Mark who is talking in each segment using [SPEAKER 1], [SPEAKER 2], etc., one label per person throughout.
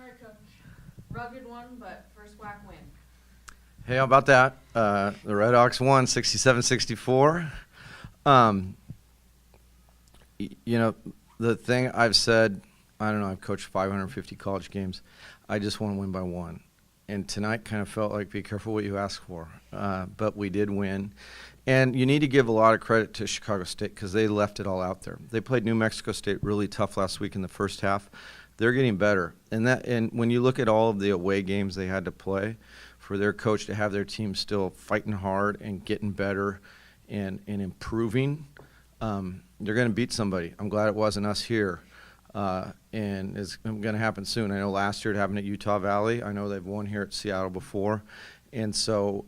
[SPEAKER 1] right, Coach. Rugged one, but first whack win.
[SPEAKER 2] Hey, how about that? The Redhawks won 67-64. The thing I've said, I don't know, I've coached 550 college games. I just want to win by one. And tonight kind of felt like be careful what you ask for. But we did win. And you need to give a lot of credit to Chicago State because they left it all out there. They played New Mexico State really tough last week in the first half. They're getting better. And when you look at all of the away games they had to play, for their coach to have their team still fighting hard and getting better and improving, they're going to beat somebody. I'm glad it wasn't us here. And it's going to happen soon. I know last year it happened at Utah Valley. I know they've won here at Seattle before. And so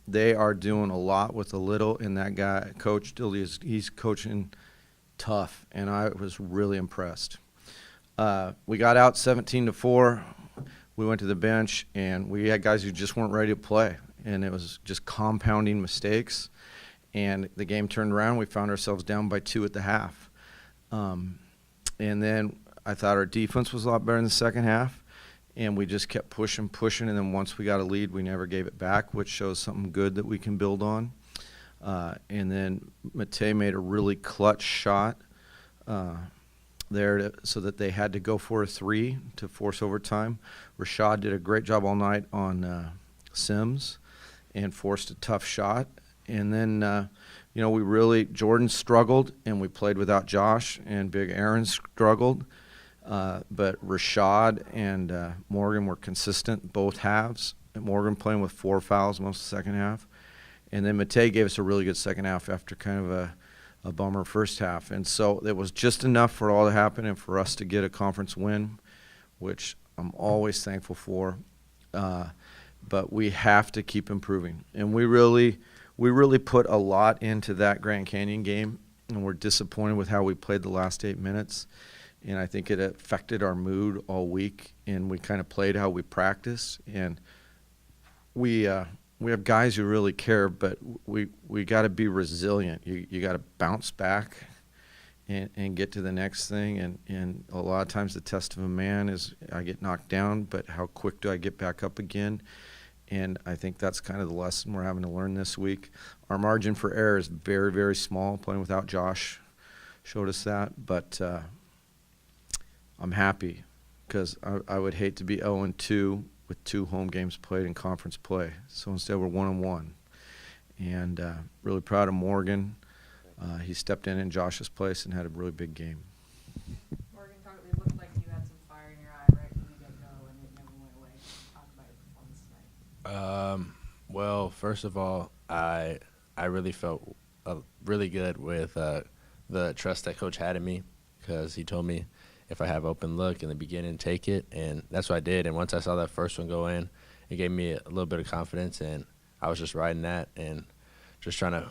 [SPEAKER 2] they are doing a lot with a little, and that guy, Coach Dildy, he's coaching tough, and I was really impressed. We got out 17-4. We went to the bench, and we had guys who just weren't ready to play, and it was just compounding mistakes. And the game turned around. We found ourselves down by 2 at the half. And then I thought our defense was a lot better in the second half, and we just kept pushing. And then once we got a lead, we never gave it back, which shows something good that we can build on. And then Matei made a really clutch shot there so that they had to go for a 3 to force overtime. Rashad did a great job all night on Sims and forced a tough shot. And then, Jordan struggled, and we played without Josh, and Big Aaron struggled. But Rashad and Morgan were consistent both halves. And Morgan playing with 4 fouls most of the second half. And then Matei gave us a really good second half after kind of a bummer first half. And so it was just enough for it all to happen and for us to get a conference win, which I'm always thankful for. But we have to keep improving. And we really put a lot into that Grand Canyon game, and we're disappointed with how we played the last 8 minutes. And I think it affected our mood all week, and we kind of played how we practiced. And we have guys who really care, but we got to be resilient. You got to bounce back and get to the next thing. And a lot of times the test of a man is I get knocked down, but how quick do I get back up again? And I think that's kind of the lesson we're having to learn this week. Our margin for error is very, very small. Playing without Josh showed us that. But I'm happy because I would hate to be 0-2 with 2 home games played in conference play. So instead we're 1-1. And really proud of Morgan. He stepped in Josh's place and had a really big game.
[SPEAKER 1] Morgan, it looked like you had some fire in your eye right from the get-go, and it never went away. Talk about your performance tonight.
[SPEAKER 3] Well, first of all, I really felt really good with the trust that Coach had in me, because he told me if I have open look in the beginning, take it, and that's what I did. And once I saw that first one go in, it gave me a little bit of confidence, and I was just riding that and just trying to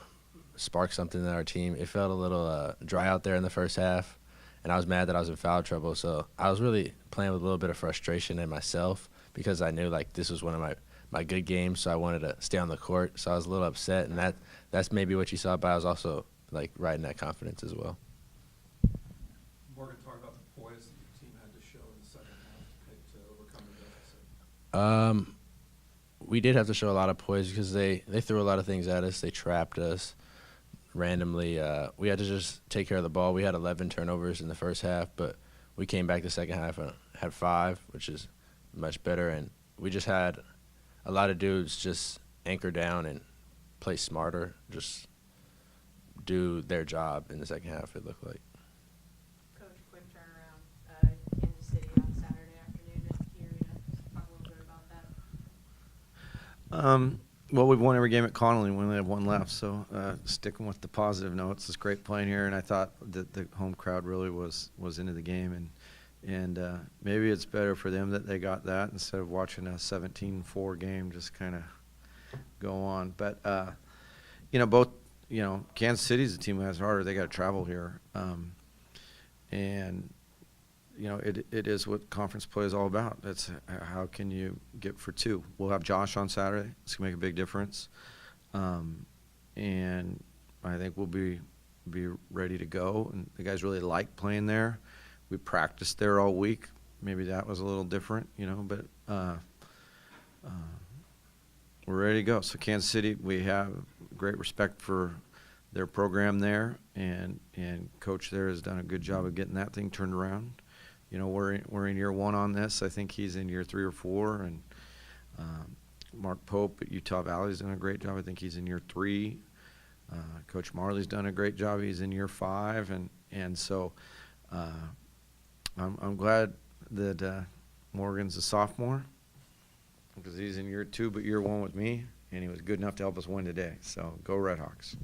[SPEAKER 3] spark something in our team. It felt a little dry out there in the first half, and I was mad that I was in foul trouble. So I was really playing with a little bit of frustration in myself because I knew this was one of my good games, so I wanted to stay on the court. So I was a little upset, and that's maybe what you saw, but I was also riding that confidence as well.
[SPEAKER 4] Morgan, talk about the poise that your team had to show in the second half to overcome the deficit.
[SPEAKER 3] We did have to show a lot of poise because they threw a lot of things at us. They trapped us randomly. We had to just take care of the ball. We had 11 turnovers in the first half, but we came back the second half and had 5, which is much better. And we just had a lot of dudes just anchor down and play smarter, just do their job in the second half, it looked like.
[SPEAKER 1] Coach, quick turnaround. Kansas City on Saturday afternoon here. Just talk a little bit about that.
[SPEAKER 2] Well, we've won every game at Connolly. We only have 1 left, so sticking with the positive notes. It's great playing here, and I thought that the home crowd really was into the game, and maybe it's better for them that they got that instead of watching a 17-4 game just kind of go on. But Kansas City's a team that has harder. They got to travel here, and it is what conference play is all about. That's how can you get for 2. We'll have Josh on Saturday. It's going to make a big difference. And I think we'll be ready to go. And the guys really like playing there. We practiced there all week. maybe that was a little different, you know, but we're ready to go. So Kansas City, we have great respect for their program there, and coach there has done a good job of getting that thing turned around. You know, we're in year 1 on this. I think he's in year 3 or 4, and Mark Pope at Utah Valley's done a great job. I think he's in year 3. Coach Marley's done a great job. He's in year 5, and so I'm glad that Morgan's a sophomore, because he's in year 2, but year 1 with me, and he was good enough to help us win today. So go Redhawks.